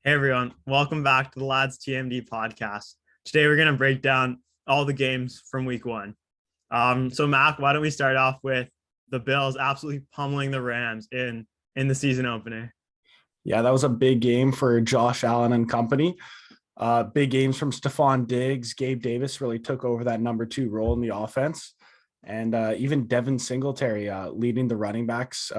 Hey everyone, welcome back to the Lads TMD podcast. Today we're going to break down all the games from week one. So Mac, why don't we start off with the Bills absolutely pummeling the Rams in the season opener? Yeah, that was a big game for Josh Allen and company. Big games from Stephon Diggs. Gabe Davis really took over that number 2 role in the offense. And even Devin Singletary leading the running backs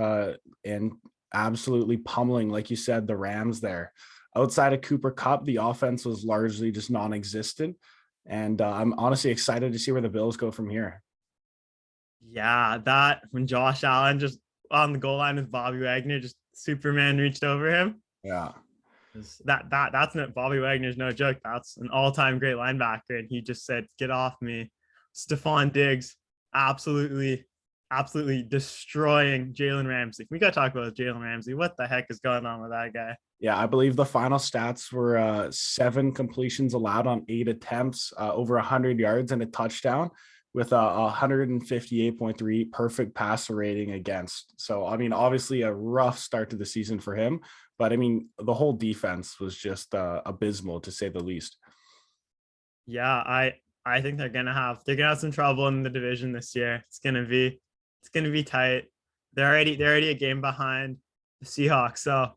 and absolutely pummeling, like you said, the Rams there. Outside of Cooper Kupp, the offense was largely just non-existent. And I'm honestly excited to see where the Bills go from here. Yeah, that when Josh Allen just on the goal line with Bobby Wagner, just Superman reached over him. Yeah. That's not Bobby Wagner's no joke. That's an all-time great linebacker, and he just said, "Get off me." Stephon Diggs absolutely, absolutely destroying Jalen Ramsey. We got to talk about Jalen Ramsey. What the heck is going on with that guy? Yeah, I believe the final stats were 7 completions allowed on 8 attempts, over 100 yards and a touchdown with a 158.3 perfect passer rating against. So, I mean, obviously a rough start to the season for him, but I mean, the whole defense was just abysmal to say the least. Yeah, I think they're gonna have some trouble in the division this year. It's gonna be tight. They're already a game behind the Seahawks, so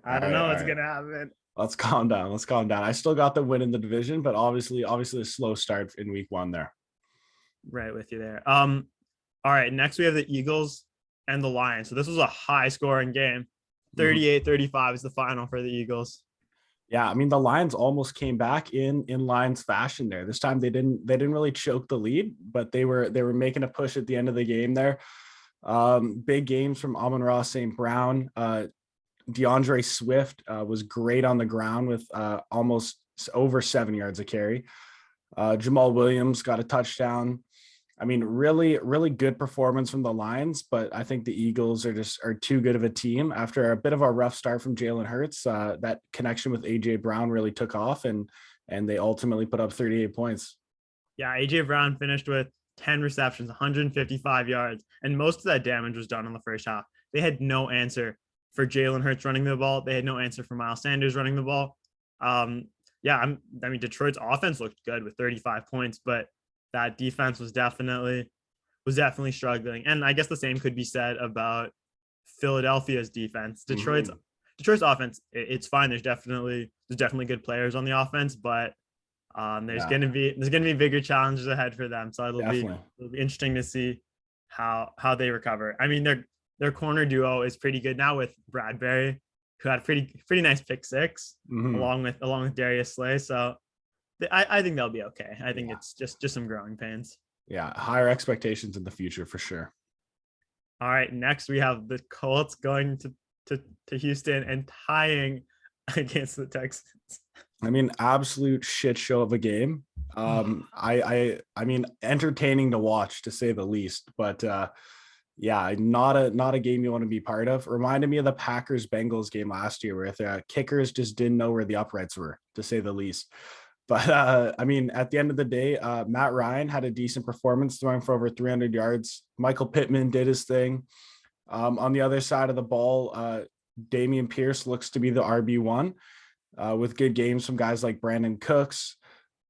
All I don't right, know all what's right. gonna happen. Let's calm down. Let's calm down. I still got the win in the division, but obviously a slow start in week 1 there. Right with you there. All right, next we have the Eagles and the Lions. So this was a high scoring game. Mhm. 38-35 is the final for the Eagles. Yeah, I mean the Lions almost came back in Lions fashion there. This time they didn't really choke the lead, but they were making a push at the end of the game there. Big games from Amon-Ra St. Brown. DeAndre Swift was great on the ground with almost over 7 yards a carry. Jamal Williams got a touchdown. I mean, really, really good performance from the Lions, but I think the Eagles are too good of a team. After a bit of a rough start from Jalen Hurts, that connection with AJ Brown really took off, and they ultimately put up 38 points. Yeah, AJ Brown finished with 10 receptions, 155 yards, and most of that damage was done in the first half. They had no answer for Jalen Hurts running the ball. They had no answer for Miles Sanders running the ball. Yeah, I mean Detroit's offense looked good with 35 points, but that defense was definitely struggling. And I guess the same could be said about Philadelphia's defense. Detroit's Mhm. Detroit's offense, it's fine. There's definitely good players on the offense, but there's Yeah, gonna be bigger challenges ahead for them. So definitely. it'll be interesting to see how they recover. I mean, their corner duo is pretty good now with Bradbury, who had pretty nice pick six Mhm. along with Darius Slay. So I think they'll be okay. I think Yeah, it's just some growing pains. yeah. Higher expectations in the future for sure. All right, next we have the Colts going to Houston and tying against the Texans. I mean, absolute shit show of a game. I mean, entertaining to watch to say the least. But yeah, not a game you want to be part of. Reminded me of the Packers Bengals game last year, where the kickers just didn't know where the uprights were, to say the least. But I mean, at the end of the day, Matt Ryan had a decent performance, throwing for over 300 yards. Michael Pittman did his thing. On the other side of the ball, Damian Pierce looks to be the RB1 with good games from guys like Brandon Cooks.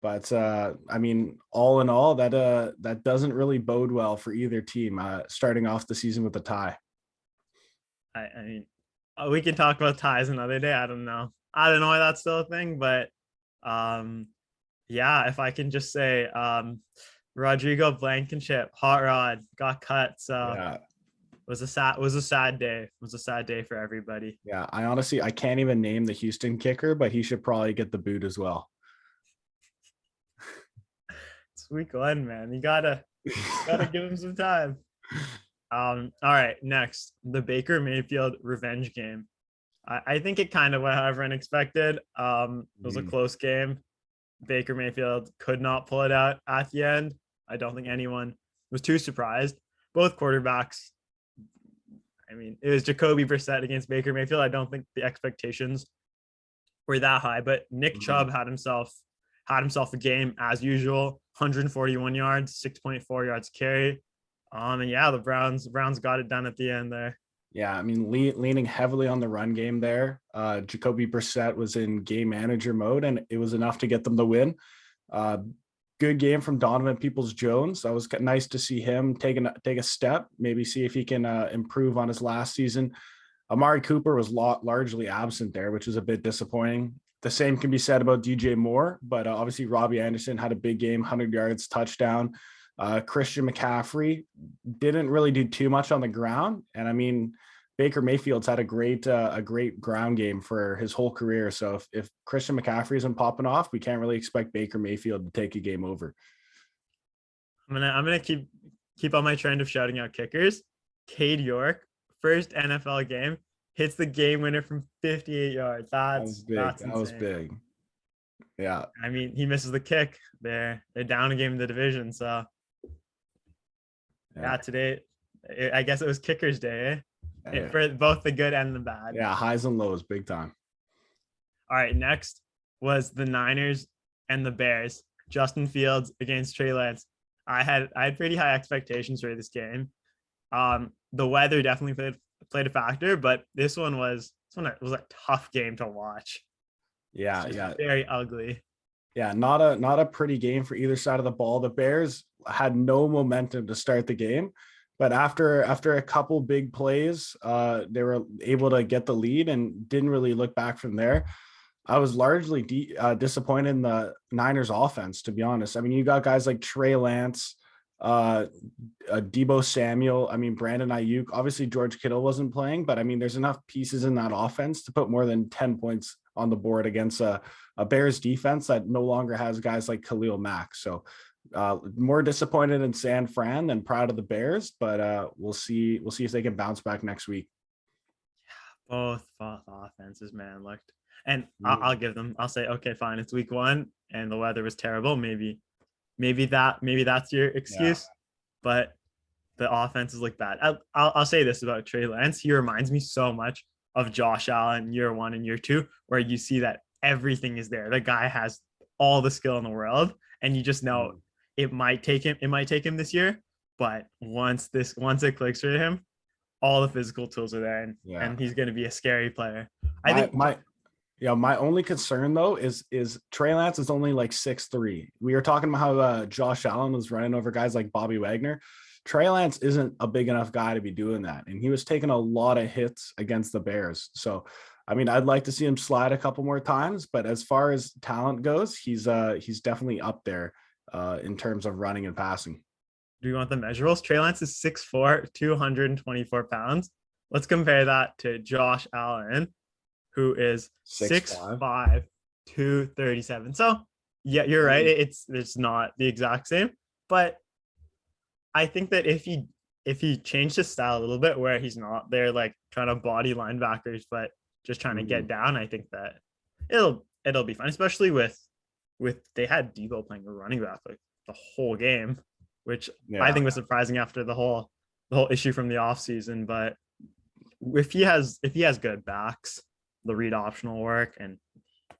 But I mean, all in all, that doesn't really bode well for either team starting off the season with a tie. I mean, we can talk about ties another day. I don't know why that's still a thing, but um, yeah, if I can just say, Rodrigo Blankenship, hot rod, got cut. So Yeah, was a sad day. It was a sad day for everybody. yeah. I can't even name the Houston kicker, but he should probably get the boot as well. It's week one, man. You gotta give him some time. All right, next, the Baker Mayfield revenge game. I think it kind of went however unexpected. It was a Mhm. close game. Baker Mayfield could not pull it out at the end. I don't think anyone was too surprised. Both quarterbacks. I mean, it was Jacoby Brissett against Baker Mayfield. I don't think the expectations were that high, but Nick Mhm. Chubb had himself a game as usual. 141 yards, 6.4 yards carry. And yeah, the Browns got it done at the end there. Yeah, I mean, leaning heavily on the run game there. Jacoby Brissett was in game manager mode, and it was enough to get them the win. Uh, Good game from Donovan Peoples-Jones. That was nice to see him take a step, maybe see if he can improve on his last season. Amari Cooper was largely absent there, which is a bit disappointing. The same can be said about DJ Moore, but obviously Robbie Anderson had a big game, 100 yards, touchdown. Christian McCaffrey didn't really do too much on the ground, and I mean, Baker Mayfield's had a great ground game for his whole career. So if Christian McCaffrey isn't popping off, we can't really expect Baker Mayfield to take a game over. I'm gonna keep on my trend of shouting out kickers. Cade York, first NFL game, hits the game winner from 58 yards. That was big. That's That was insane. big. Yeah. I mean, he misses the kick. They're down a game in the division. So yeah, today I guess it was kickers day, for both the good and the bad. Yeah, highs and lows, big time. All right, next was the Niners and the Bears. Justin Fields against Trey Lance. I had pretty high expectations for this game. The weather definitely played a factor, but this one was a tough game to watch. Yeah. Very ugly. Yeah, not a pretty game for either side of the ball. The Bears had no momentum to start the game, but after a couple big plays, they were able to get the lead and didn't really look back from there. I was largely disappointed in the Niners offense, to be honest. I mean, you got guys like Trey Lance, Debo Samuel. I mean, Brandon Ayuk. Obviously, George Kittle wasn't playing, but I mean, there's enough pieces in that offense to put more than 10 points on the board against a Bears defense that no longer has guys like Khalil Mack. So more disappointed in San Fran than proud of the Bears, but we'll see if they can bounce back next week. Both offenses, man, looked. And I'll give them. I'll say, okay, fine. It's week 1, and the weather was terrible. Maybe that's your excuse. Yeah. But the offenses look bad. I'll say this about Trey Lance. He reminds me so much of Josh Allen year 1 and year 2, where you see that everything is there. The guy has all the skill in the world, and you just know it might take him this year, but once it clicks for him, all the physical tools are there, and he's going to be a scary player. My only concern though is Trey Lance is only like 6'3". We were talking about how Josh Allen was running over guys like Bobby Wagner. Trey Lance isn't a big enough guy to be doing that, and he was taking a lot of hits against the Bears. So, I mean, I'd like to see him slide a couple more times, but as far as talent goes, he's definitely up there in terms of running and passing. Do you want the measurables? Trey Lance is 6'4", 224 pounds. Let's compare that to Josh Allen, who is 6'5", 237. So yeah, you're right. It's not the exact same, but I think that if he changed his style a little bit, where he's not there like kind of body linebackers, but just trying to get down, I think that it'll be fun, especially with they had Debo playing a running back like the whole game, which I think was surprising after the whole issue from the offseason. But if he has good backs, the read option will work, and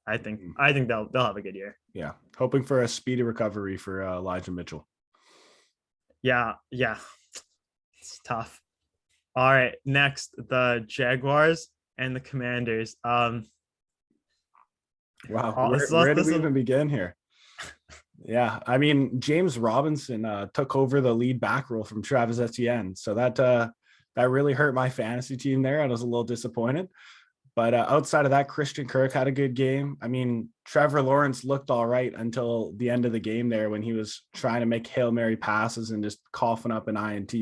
I think they'll have a good year. Yeah, hoping for a speedy recovery for Elijah Mitchell. Yeah, it's tough. All right, next, the Jaguars and the Commanders. Wow, where do we even begin here? Yeah, I mean, James Robinson took over the lead back role from Travis Etienne, so that really hurt my fantasy team there. I was a little disappointed. But outside of that, Christian Kirk had a good game. I mean, Trevor Lawrence looked all right until the end of the game there when he was trying to make Hail Mary passes and just coughing up an INT.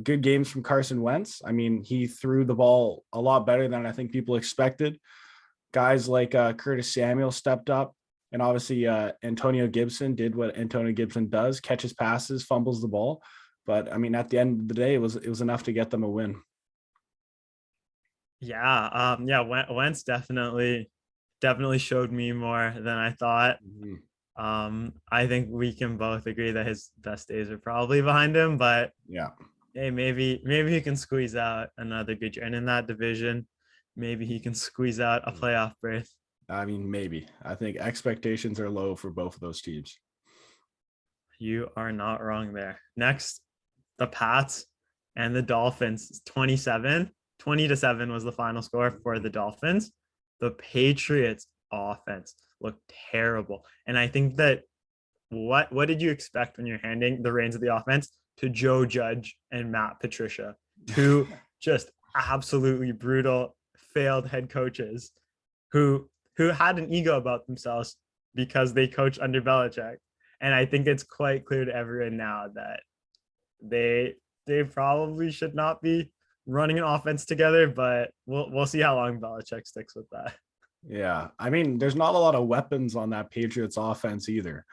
Good games from Carson Wentz. I mean, he threw the ball a lot better than I think people expected. Guys like Curtis Samuel stepped up. And obviously, Antonio Gibson did what Antonio Gibson does, catches passes, fumbles the ball. But, I mean, at the end of the day, it was enough to get them a win. Yeah. Wentz definitely showed me more than I thought. Mm-hmm. I think we can both agree that his best days are probably behind him, but hey, maybe he can squeeze out another good year. And in that division, maybe he can squeeze out a playoff berth. I mean, maybe. I think expectations are low for both of those teams. You are not wrong there. Next, the Pats and the Dolphins 20-7 was the final score for the Dolphins. The Patriots offense looked terrible. And I think that what did you expect when you're handing the reins of the offense to Joe Judge and Matt Patricia, two just absolutely brutal failed head coaches who had an ego about themselves because they coached under Belichick. And I think it's quite clear to everyone now that they probably should not be running an offense together, but we'll see how long Belichick sticks with that. Yeah. I mean, there's not a lot of weapons on that Patriots offense either.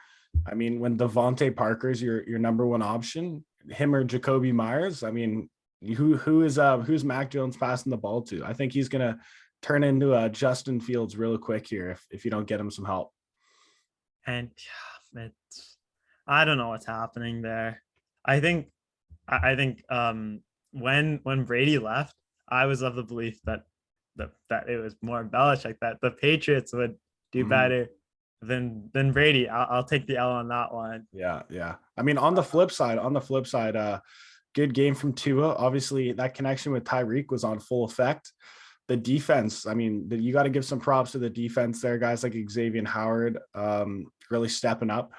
I mean, when Devontae Parker's your number one option, him or Jacoby Myers, I mean, who's Mac Jones passing the ball to? I think he's gonna turn into a Justin Fields real quick here if you don't get him some help. And I don't know what's happening there. I think when Brady left, I was of the belief that it was more Belichick, that the Patriots would do better than Brady. I'll take the L on that one. Yeah. I mean, on the flip side, good game from Tua. Obviously, that connection with Tyreek was on full effect. The defense, I mean, you got to give some props to the defense there. Guys like Xavier Howard really stepping up.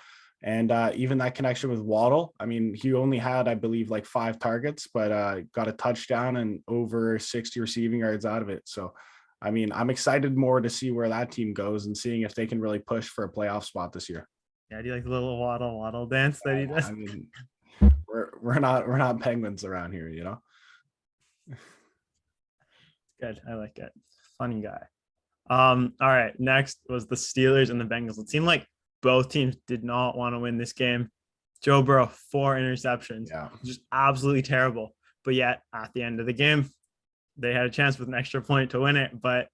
And even that connection with Waddle, I mean, he only had, I believe, like 5 targets, but got a touchdown and over 60 receiving yards out of it. So, I mean, I'm excited more to see where that team goes and seeing if they can really push for a playoff spot this year. Yeah, do you like the little waddle dance that he does? I mean, we're not Penguins around here, you know. Good, I like it. Funny guy. All right. Next was the Steelers and the Bengals. It seemed like both teams did not want to win this game. Joe Burrow, 4 interceptions, just absolutely terrible. But yet, at the end of the game, they had a chance with an extra point to win it, but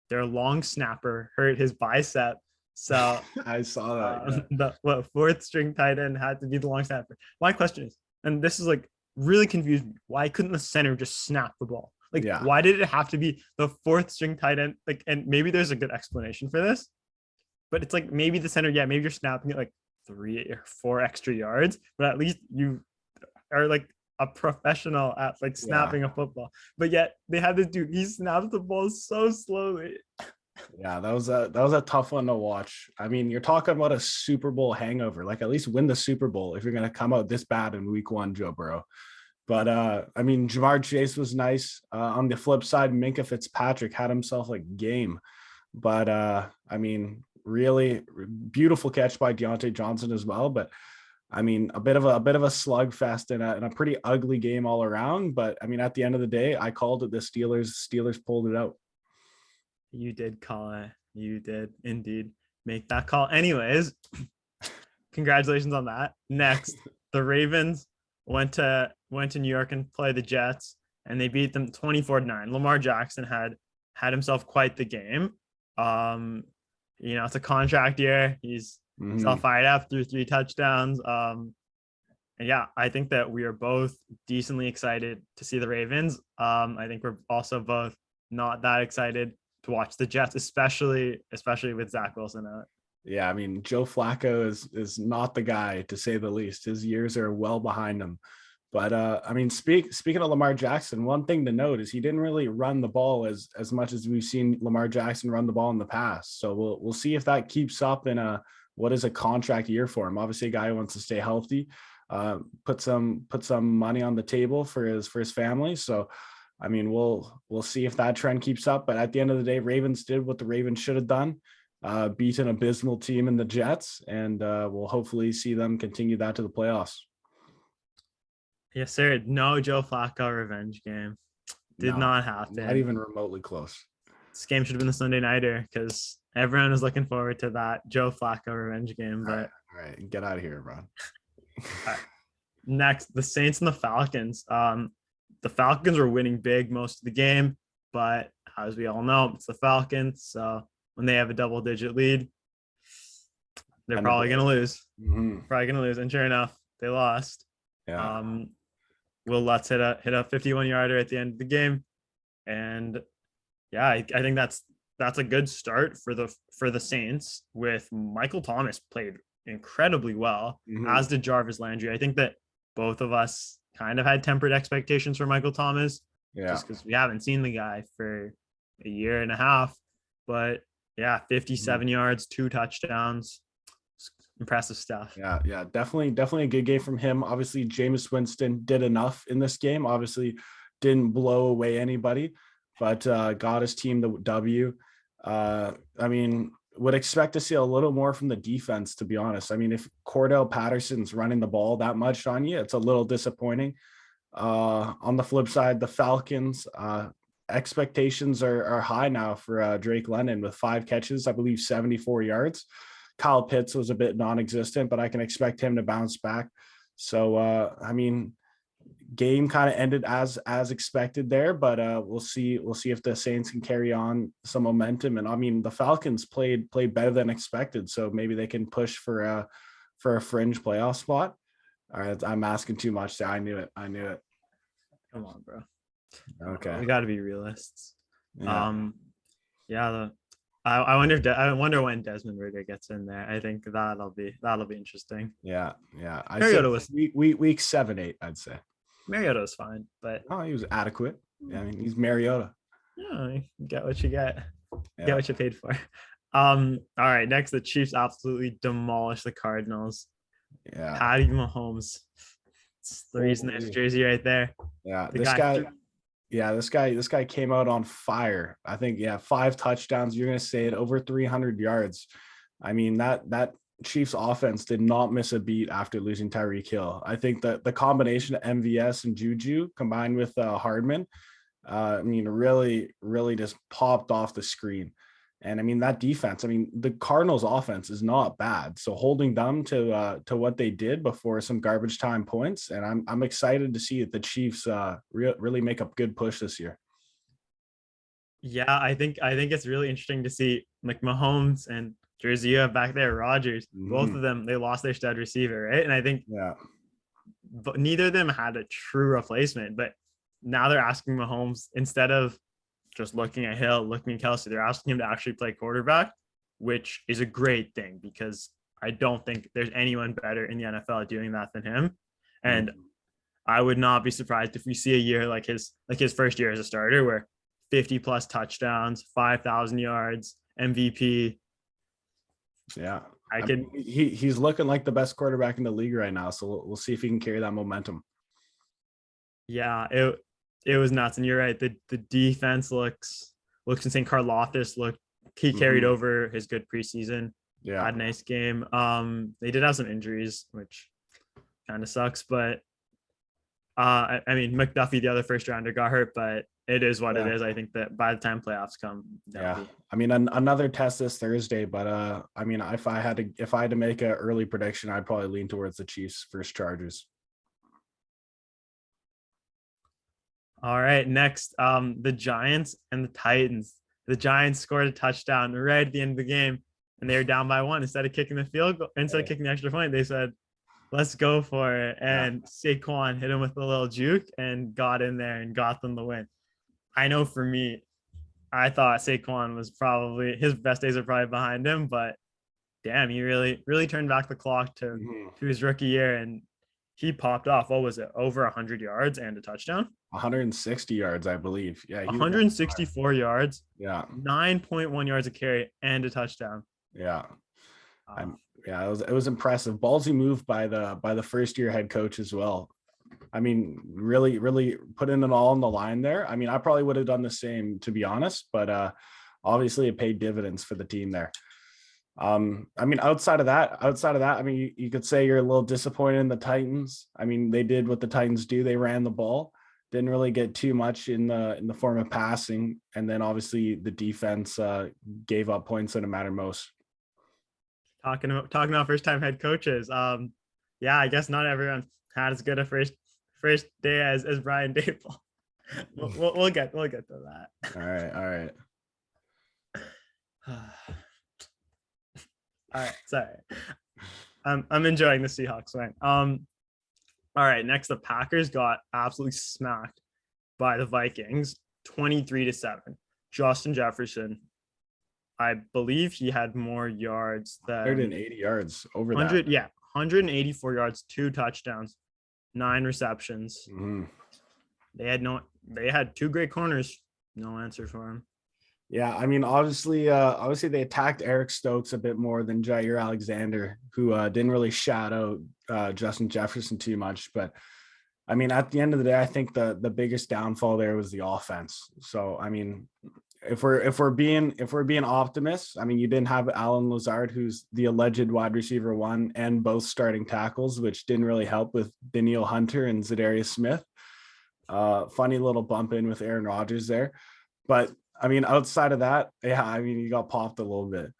their long snapper hurt his bicep. So I saw that. The 4th string tight end had to be the long snapper. My question is, and this is like really confused me, why couldn't the center just snap the ball? Like, why did it have to be the 4th string tight end? Like, and maybe there's a good explanation for this, but it's like maybe the center, maybe you're snapping it like 3 or 4 extra yards, but at least you are like a professional at like snapping a football. But yet they had this dude, he snaps the ball so slowly. Yeah, that was a tough one to watch. I mean, you're talking about a Super Bowl hangover. Like, at least win the Super Bowl if you're going to come out this bad in week 1, Joe Burrow. But I mean, Jamar Chase was nice. On the flip side, Minkah Fitzpatrick had himself a game. But I mean, really beautiful catch by Deontay Johnson as well. But I mean, a bit of a slugfest and a pretty ugly game all around. But I mean, at the end of the day, I called it the Steelers. Steelers pulled it out. You did call it. You did indeed make that call. Anyways, congratulations on that. Next, the Ravens went to New York and played the Jets, and they beat them 24-9. Lamar Jackson had himself quite the game. You know, it's a contract year. He's all fired up, threw 3 touchdowns. And yeah, I think that we are both decently excited to see the Ravens. I think we're also both not that excited to watch the Jets, especially with Zach Wilson out. Yeah, I mean, Joe Flacco is not the guy, to say the least. His years are well behind him. But I mean, speaking of Lamar Jackson, one thing to note is he didn't really run the ball as much as we've seen Lamar Jackson run the ball in the past. So we'll see if that keeps up in what is a contract year for him. Obviously, a guy who wants to stay healthy, put some money on the table for his family. So I mean, we'll see if that trend keeps up. But at the end of the day, Ravens did what the Ravens should have done, beat an abysmal team in the Jets, and we'll hopefully see them continue that to the playoffs. Yes, sir. No Joe Flacco revenge game. Did not happen. Not even remotely close. This game should have been the Sunday nighter because everyone was looking forward to that Joe Flacco revenge game. But all right. Get out of here, bro. Right. Next, the Saints and the Falcons. The Falcons were winning big most of the game, but as we all know, it's the Falcons. So when they have a double-digit lead, they're probably going to lose. Probably going to lose. And sure enough, they lost. Yeah. Will Lutz hit a 51-yarder at the end of the game, and yeah, I think that's a good start for the Saints. With Michael Thomas played incredibly well, as did Jarvis Landry. I think that both of us kind of had tempered expectations for Michael Thomas, Yeah. just because we haven't seen the guy for a year and a half. But yeah, 57 yards, 2 touchdowns. Impressive stuff. Yeah, definitely a good game from him. Obviously, Jameis Winston did enough in this game. Obviously, didn't blow away anybody, but got his team the W. I mean, would expect to see a little more from the defense, to be honest. I mean, if Cordell Patterson's running the ball that much on you, it's a little disappointing. On the flip side, the Falcons, expectations are high now for Drake London with 5 catches, I believe 74 yards. Kyle Pitts was a bit non-existent, but I can expect him to bounce back. So, I mean, game kind of ended as expected there, but we'll see if the Saints can carry on some momentum. And I mean, the Falcons played better than expected, so maybe they can push for a fringe playoff spot. All right, I'm asking too much. I knew it. Come on, bro. Okay, We got to be realists. yeah. I wonder when Desmond Ridder gets in there. I think that'll be interesting. Yeah. Mariota was week 7-8, I'd say. Mariota was fine, but he was adequate. Yeah, I mean, he's Mariota. Yeah, you get what you get. Yeah. Get what you paid for. All right, next the Chiefs absolutely demolished the Cardinals. Yeah. Patty Mahomes. It's the reason there's a jersey right there. Yeah, this guy came out on fire. I think 5 touchdowns. You're gonna say it, over 300 yards. I mean, that Chiefs offense did not miss a beat after losing Tyreek Hill. I think that the combination of MVS and Juju combined with Hardman, I mean, really just popped off the screen. And I mean, that defense, I mean, the Cardinals offense is not bad. So holding them to what they did before some garbage time points. And I'm excited to see the Chiefs really make a good push this year. Yeah, I think it's really interesting to see like Mahomes and Jersey you have back there, Rodgers. Both of them, they lost their stud receiver, right? And I think but neither of them had a true replacement. But now they're asking Mahomes, instead of just looking at Hill, looking at Kelsey, they're asking him to actually play quarterback, which is a great thing because I don't think there's anyone better in the NFL at doing that than him. And I would not be surprised if we see a year like his first year as a starter where 50 plus touchdowns, 5,000 yards, MVP. Yeah. He's looking like the best quarterback in the league right now. So we'll see if he can carry that momentum. Yeah, it was nuts. And you're right. The defense looks insane. Karlaftis he carried over his good preseason. Yeah. Had a nice game. They did have some injuries, which kind of sucks, but I mean, McDuffie, the other first rounder, got hurt, but it is what it is. I think that by the time playoffs come, I mean, another test this Thursday, but I mean, if I had to make an early prediction, I'd probably lean towards the Chiefs versus Chargers. All right, next, the Giants and the Titans. The Giants scored a touchdown right at the end of the game, and they were down by 1. Instead of kicking the field goal, instead of kicking the extra point, they said, let's go for it. And Saquon hit him with a little juke and got in there and got them the win. I know for me, I thought Saquon was probably his best days are probably behind him, but damn, he really turned back the clock to his rookie year, and he popped off. What was it? Over 100 yards and a touchdown? 160 yards, I believe. Yeah. 164 yards. Yeah. 9.1 yards a carry and a touchdown. Yeah. It was impressive. Ballsy move by the first year head coach as well. I mean, really putting it all on the line there. I mean, I probably would have done the same, to be honest, but obviously it paid dividends for the team there. I mean, outside of that, I mean, you could say you're a little disappointed in the Titans. I mean, they did what the Titans do. They ran the ball, didn't really get too much in the form of passing. And then obviously the defense gave up points that matter most. Talking about first time head coaches. I guess not everyone had as good a first day as Brian Dable. We'll get to that. All right. All right, sorry. I'm enjoying the Seahawks win. All right, next the Packers got absolutely smacked by the Vikings, 23-7. Justin Jefferson, I believe he had more yards than 180 yards over 100. Yeah, 184 yards, 2 touchdowns. 9 receptions. Mm-hmm. They had 2 great corners, no answer for him. Yeah, I mean, obviously they attacked Eric Stokes a bit more than Jair Alexander, who didn't really shadow Justin Jefferson too much. But I mean, at the end of the day, I think the biggest downfall there was the offense. So I mean, if we're being optimists, I mean, you didn't have Alan Lazard, who's the alleged wide receiver 1 and both starting tackles, which didn't really help with Danielle Hunter and Zadarius Smith. Funny little bump in with Aaron Rodgers there. But I mean, outside of that, yeah, I mean, you got popped a little bit.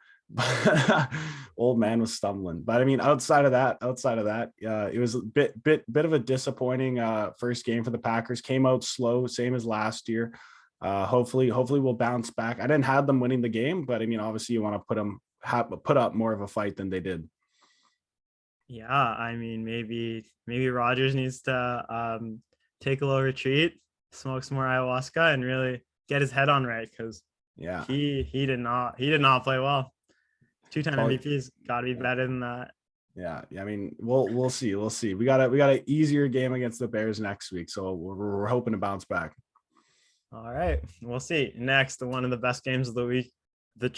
Old man was stumbling. But I mean, outside of that, it was a bit of a disappointing first game for the Packers. Came out slow, same as last year. Hopefully we'll bounce back. I didn't have them winning the game, but I mean, obviously you want to put up more of a fight than they did. Yeah, I mean, maybe Rodgers needs to take a little retreat, smoke some more ayahuasca, and really get his head on right, because he did not play well. 2-time MVPs, got to be better than that. Yeah, I mean, we'll see. We got an easier game against the Bears next week, so we're hoping to bounce back. All right, we'll see. Next, one of the best games of the week, the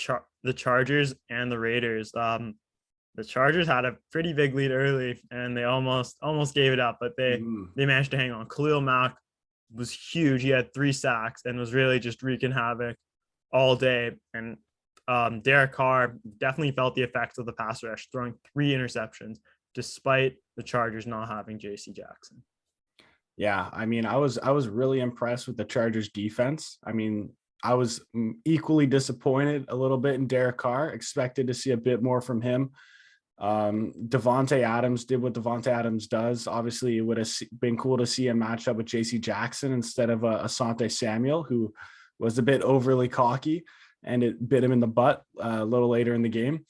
Chargers and the Raiders. The Chargers had a pretty big lead early, and they almost gave it up, but they managed to hang on. Khalil Mack was huge. He had 3 sacks and was really just wreaking havoc all day. And Derek Carr definitely felt the effects of the pass rush, throwing 3 interceptions, despite the Chargers not having J.C. Jackson. Yeah, I mean, I was really impressed with the Chargers defense. I mean, I was equally disappointed a little bit in Derek Carr. Expected to see a bit more from him. Devontae Adams did what Devontae Adams does. Obviously, it would have been cool to see him match up with J.C. Jackson instead of Asante Samuel, who was a bit overly cocky, and it bit him in the butt a little later in the game.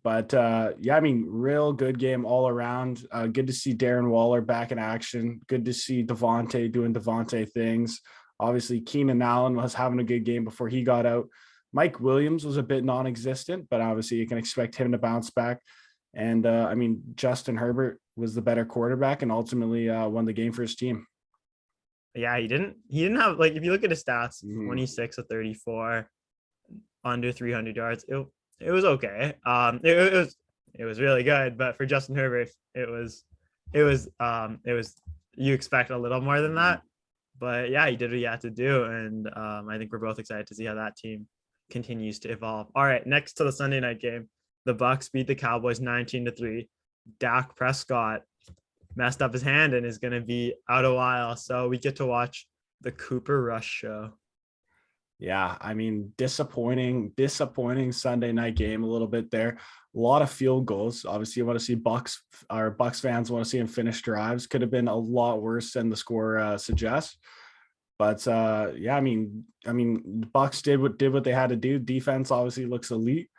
But yeah, I mean, real good game all around. Good to see Darren Waller back in action. Good to see Devontae doing Devontae things. Obviously, Keenan Allen was having a good game before he got out. Mike Williams was a bit non-existent, but obviously you can expect him to bounce back. And I mean, Justin Herbert was the better quarterback and ultimately won the game for his team. Yeah, he didn't have, like, if you look at his stats, 26 of 34, under 300 yards. It was okay. It was really good, but for Justin Herbert, it was you expect a little more than that. But yeah, he did what he had to do, and I think we're both excited to see how that team continues to evolve. All right, next to the Sunday night game, the Bucks beat the Cowboys 19-3. Dak Prescott messed up his hand and is going to be out a while, so we get to watch the Cooper Rush show. Yeah, I mean, disappointing Sunday night game a little bit there. A lot of field goals. Obviously, you want to see Bucks fans want to see him finish drives. Could have been a lot worse than the score suggests. But yeah, I mean, Bucks did what they had to do. Defense obviously looks elite.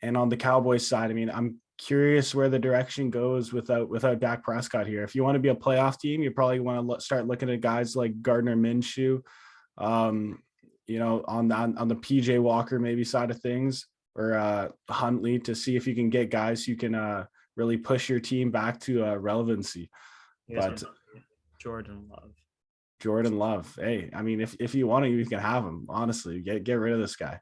And on the Cowboys side, I mean, I'm curious where the direction goes without Dak Prescott here. If you want to be a playoff team, you probably want to start looking at guys like Gardner Minshew. You know, on the PJ Walker maybe side of things, or Huntley, to see if you can get guys who can really push your team back to relevancy. But Jordan Love. Hey, I mean, if you want to, you can have him. Honestly, get rid of this guy.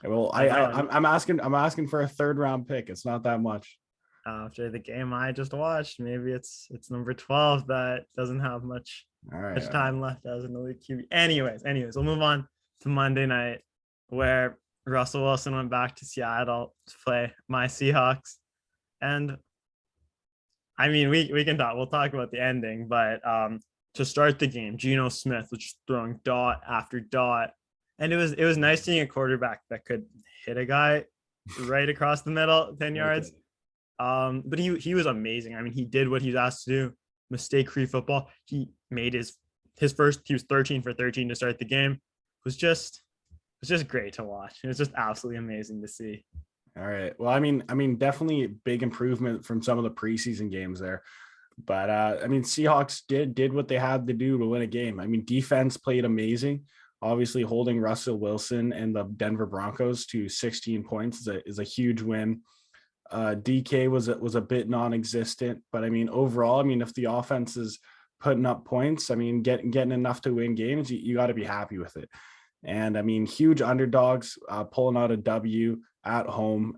Well, I'm asking for a 3rd round pick. It's not that much. After the game I just watched, maybe it's number 12 that doesn't have much time left as an elite QB. Anyways, we'll move on to Monday night, where Russell Wilson went back to Seattle to play my Seahawks. And I mean, we'll talk about the ending, but to start the game, Geno Smith was just throwing dot after dot. And it was nice seeing a quarterback that could hit a guy right across the middle, 10 yards. But he was amazing. I mean, he did what he was asked to do. Mistake-free football. He made his first. He was 13 for 13 to start the game. It was just great to watch. It was just absolutely amazing to see. All right. Well, I mean, definitely big improvement from some of the preseason games there. But I mean, Seahawks did what they had to do to win a game. I mean, defense played amazing. Obviously, holding Russell Wilson and the Denver Broncos to 16 points is a huge win. DK was a bit non-existent, but I mean overall, I mean if the offense is putting up points, I mean getting enough to win games, you got to be happy with it. And I mean huge underdogs pulling out a W at home,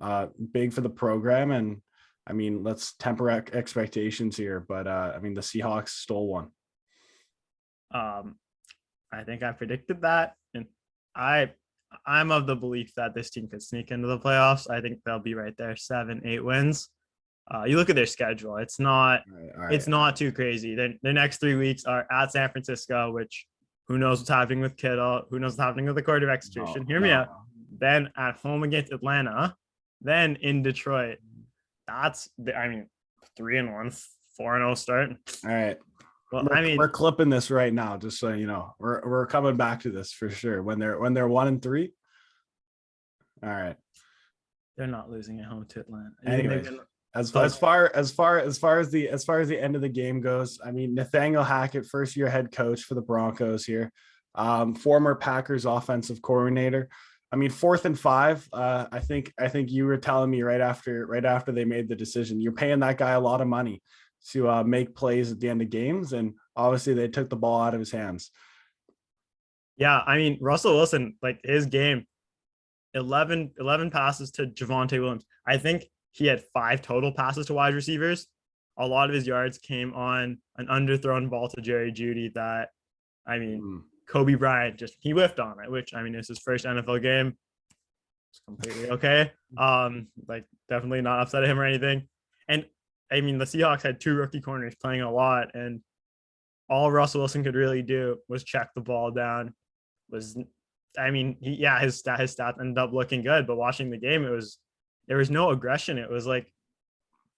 big for the program. And I mean let's temper expectations here, but I mean the Seahawks stole one. I think I predicted that, and I'm of the belief that this team could sneak into the playoffs. I think they'll be right there, 7-8 wins. You look at their schedule; it's not it's not too crazy. Their next 3 weeks are at San Francisco, which who knows what's happening with Kittle? Who knows what's happening with the quarterback situation? Hear me out. Then at home against Atlanta, then in Detroit. That's 3-1, 4-0 start. All right. Well, we're clipping this right now, just so you know. We're coming back to this for sure. When they're 1-3. All right. They're not losing at home to Atlanta. Anyways, as far as the end of the game goes, I mean Nathaniel Hackett, first year head coach for the Broncos here, former Packers offensive coordinator. I mean 4th and 5. I think you were telling me right after they made the decision, you're paying that guy a lot of money to make plays at the end of games, and obviously they took the ball out of his hands. Yeah, I mean Russell Wilson, like his game, 11 passes to Javonte Williams. I think he had 5 total passes to wide receivers. A lot of his yards came on an underthrown ball to Jerry Jeudy that, I mean, Kobe Bryant he whiffed on it, which I mean is his first NFL game. It's completely okay. Like definitely not upset at him or anything. And I mean, the Seahawks had 2 rookie corners playing a lot, and all Russell Wilson could really do was check the ball down. His stats ended up looking good, but watching the game, there was no aggression. It was like,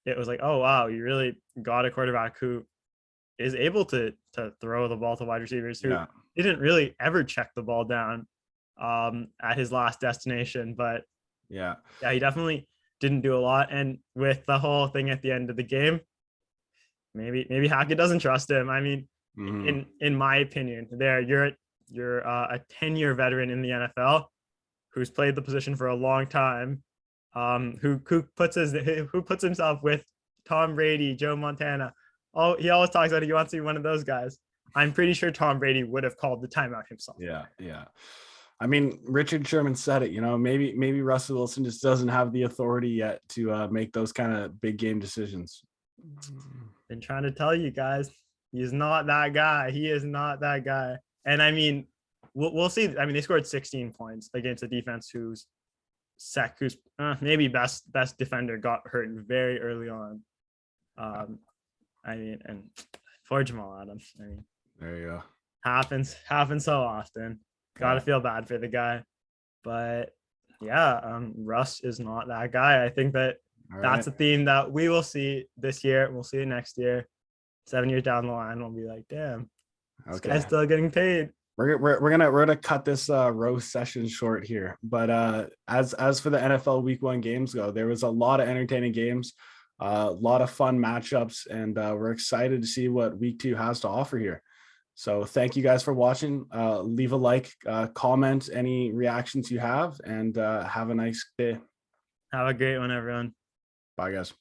oh wow, you really got a quarterback who is able to throw the ball to wide receivers who didn't really ever check the ball down at his last destination. But he definitely didn't do a lot. And with the whole thing at the end of the game, maybe Hackett doesn't trust him. I mean, in my opinion, you're a 10-year veteran in the NFL who's played the position for a long time, who puts himself with Tom Brady, Joe Montana. Oh, he always talks about he wants to be one of those guys. I'm pretty sure Tom Brady would have called the timeout himself. Yeah. I mean, Richard Sherman said it, maybe Russell Wilson just doesn't have the authority yet to make those kind of big game decisions. Been trying to tell you guys, he's not that guy. He is not that guy. And I mean, we'll see. I mean, they scored 16 points against a defense who's maybe best defender got hurt very early on. I mean, and for Jamal Adams, I mean, there you go. Happens so often. Got to feel bad for the guy, but yeah, Russ is not that guy. I think that's a theme that we will see this year. We'll see it next year. 7 years down the line, we'll be like, damn, this guy's still getting paid. We're gonna cut this roast session short here. But as for the NFL Week 1 games go, there was a lot of entertaining games, a lot of fun matchups, and we're excited to see what Week 2 has to offer here. So thank you guys for watching. Leave a like, comment any reactions you have, and have a nice day. Have a great one, everyone. Bye, guys.